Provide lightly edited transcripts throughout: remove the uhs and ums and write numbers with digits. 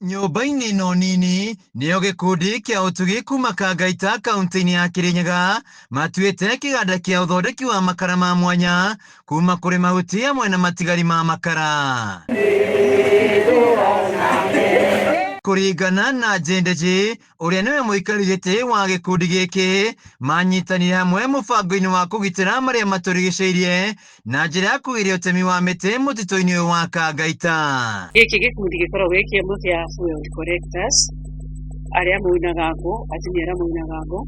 Nyũmba-inĩ ĩno nini nĩyo gĩkundi kĩa ũtugi kuma Kangaita kaunti-inĩ ya Kirinyaga matuĩte kĩganda kĩa ũthondeki wa makara ma mwanya kuma kũrĩ mahuti hamwe na matigari ma makara. Kũringana na Njendeji, ũrĩa nĩwe mũikari gĩtĩ wa gĩkundi gĩkĩ, manyitanire hamwe mũbango-inĩ wa kũgitĩra marĩa matũrigicĩirie na njĩra ya kũgiria ũtemi wa mĩtĩ mũtitũ-inĩ ũyũ wa Kangaita. Gĩkĩ gĩkundi gĩkoragwo gĩkĩ mũthia fuel collectors, arĩa moinaga ngũ, atumia arĩa moinaga ngũ,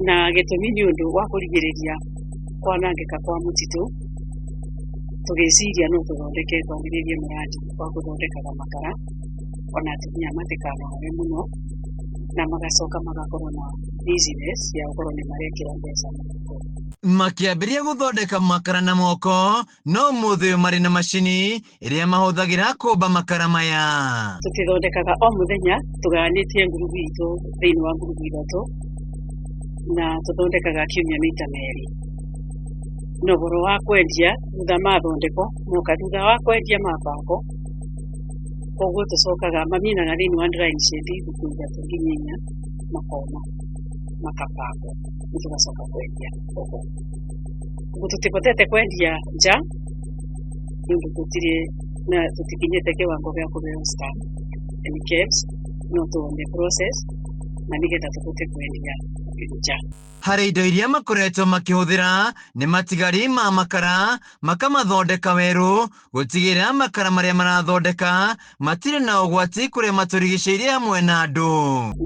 na gĩtũmi nĩ ũndũ wa kũrigĩrĩria kwanangĩka kwa mũtitũ, tũgĩciria no tũthondeke twambĩrĩrie mũradi wa gũthondekaga makara, ona atumia matikanoge mũno, na magacoka magakorwo na business ya gũkorwo nĩ marekĩra mbeca mũhuko. Makĩambĩrĩria gũthondeka makara na moko, no ũmũthĩ ũyũ marĩ na macini ĩrĩa mahũthagĩra kũmba makara maya. Tũtithondekaga o mũthenya, tũgayanĩtie ngurubu itũ thĩinĩ wa ngurubu ithatũ, na tũthondekaga kiumia maita merĩ. Na ũhoro wa kwendia thutha mathondeko, moka thutha wa kwendia mabako, koguo tũcokaga maminaga thĩinĩ wa drying shed thikũ ithatũ nginya inya, makoma, makabangwo, tũgacoka kwendia oho. Ũguo tũtibotete kwendia nja, nĩ ũndũ tũtikinyĩte kĩwango gĩa kũheo stamp and KEBS, no tuone process na nĩgetha tũhote kwendia nja. Harĩ indo iria makoretwo makĩhũthĩra nĩ matigari ma makara, makamathondeka werũ, gũtigĩrĩra makara marĩa marathondeka matirĩ na ũgwati kũrĩa matũrigicĩirie hamwe na andũ.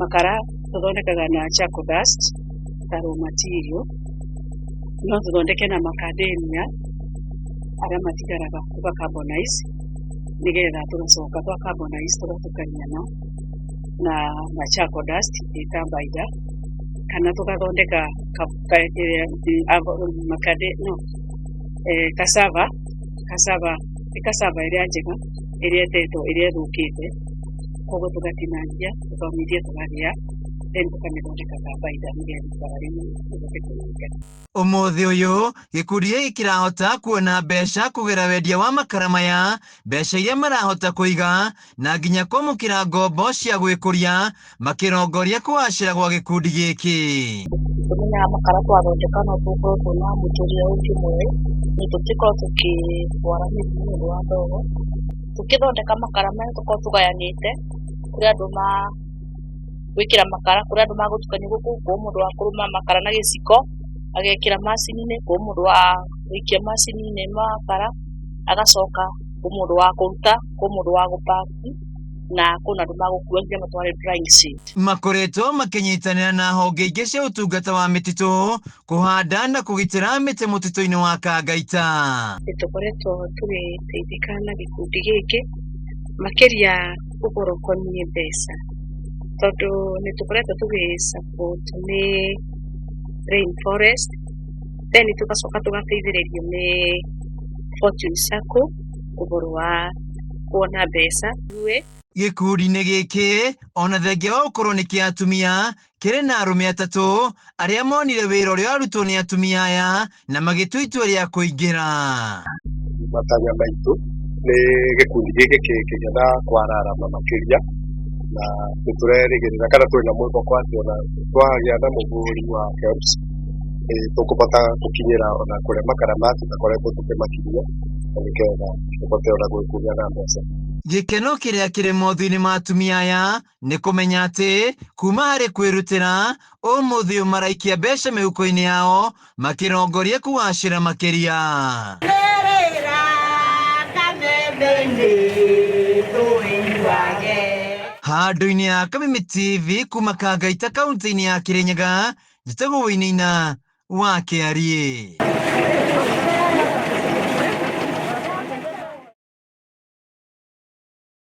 Makara tũthondekaga na charcoal dust ta raw material, no tũthondeke na macadamia arĩa matigaraga tũgacarbonize, nĩgetha tũgacoka twacarbonize tũgatukania na charcoal dust ĩta binder, kana tũgathondeka cassava ĩrĩa njega, ĩrĩa etetwo, ĩrĩa ĩthũkĩte, koguo tũgatinangia, tũkaũmithia, tũgathĩa, then tũkamĩthondeka ta binder nĩgetha ikara rĩu tũhote kũmĩruga. Ũmũthĩ ũyũ gĩkundi gĩkĩ kĩrahota kuona mbeca kũgerera wendia wa makara maya, mbeca iria marahota kũiga na nginya kwamũkĩra ngombo cia gwĩkũria, makĩrongoria kũgacĩra gwa gĩkundi gĩkĩ. Tũmenyaga makara twathondeka no tũkorwo twĩna mũtũrĩre ũngĩ mwega, nĩ tũtikorwo tũkĩrwara mĩrimũ nĩ ũndũ wa ndogo. Tũkĩthondeka makara maya tũkorwo tũgayanĩte kũrĩ andũ gwĩkĩra makara, kũrĩ andũ magũtukania gũkũ, kũrĩ mũndũ wa kũrũma makara na gĩciko agekĩra macini-inĩ, kũrĩ mũndũ wa gũikia macini-inĩ makara, agacoka kũrĩ mũndũ wa kũruta, kũrĩ mũndũ wa gũpaki, na kũrĩ andũ magũkua nginya matware drying shed. Makoretwo makĩnyitanĩra na honge ingĩ cia ũtungata wa mĩtitũ kũhanda na kũgitĩra mĩtĩ mũtitũ-inĩ wa Kangaita. Nĩtũkoretwo tũgĩteithĩka na gĩkundi gĩkĩ makĩria ũhoro ũkoniĩ mbeca, tondũ nĩtũkoretwo tũgĩ-support nĩ Rainforest, then tũgacoka tũgateithĩrĩrio nĩ Fortune Sacco ũhoro wa kuona mbeca. Gĩkundi-inĩ gĩkĩ ona thengia wa gũkorwo nĩ kĩa atumia, kĩrĩ na arũme atatũ arĩa monire wĩra ũrĩa warutwo nĩ atumia aya na magĩtua itua rĩa kũingĩra. Matanya maitũ nĩ gĩkundi gĩkĩ kĩgĩa na kwararama makĩria, na nĩtũrerĩgĩrĩra kana twĩna mwĩhoko atĩ ona twagĩa na mũhũri wa KEBS tũkũhota gũkinyĩra ona kũrĩa makara ma tũtakoretwo tũkĩmakinyia, na nĩgetha tũhote ona gwĩkũria na mbeca. Gĩkeno kĩrĩa kĩrĩ mothiũ-inĩ ma atumia aya nĩ kũmenya atĩ kuma harĩ kwĩrutĩra, ũmũthĩ ũyũ maraikia mbeca mĩhuko-inĩ yao makĩrongoria kũgacĩra makĩria. Handũ-inĩ ya Kameme TV kuma Kangaita kaunti-inĩ ya Kirinyaga, njĩtagwo Wĩinaina wa Kĩariĩ.